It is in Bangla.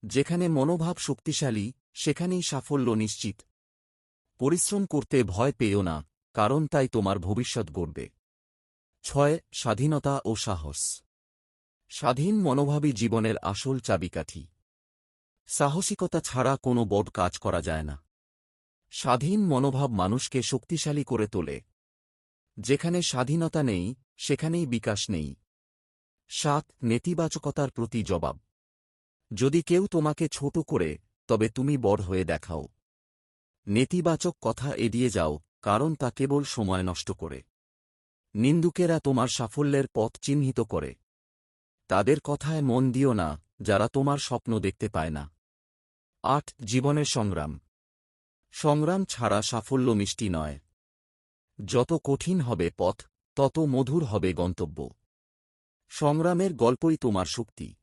যেখানে মনোভাব শক্তিশালী সেখানেই সাফল্য নিশ্চিত। পরিশ্রম করতে ভয় পেও না, কারণ তাই তোমার ভবিষ্যৎ গড়বে। 6. স্বাধীনতা ও সাহস। স্বাধীন মনোভাবই জীবনের আসল চাবিকাঠি। সাহসিকতা ছাড়া কোনো বড় কাজ করা যায় না। স্বাধীন মনোভাব মানুষকে শক্তিশালী করে তোলে। যেখানে স্বাধীনতা নেই সেখানেই বিকাশ নেই। 7. নেতিবাচকতার প্রতি জবাব। যদি কেউ তোমাকে ছোট করে, তবে তুমি বড় হয়ে দেখাও। নেতিবাচক কথা এড়িয়ে যাও, কারণ তা কেবল সময় নষ্ট করে। নিন্দুকেরা তোমার সাফল্যের পথ চিহ্নিত করে। তাদের কথায় মন দিও না, যারা তোমার স্বপ্ন দেখতে পায় না। 8. জীবনের সংগ্রাম। সংগ্রাম ছাড়া সাফল্য মিষ্টি নয়। যত কঠিন হবে পথ, তত মধুর হবে গন্তব্য। সংগ্রামের গল্পই তোমার শক্তি।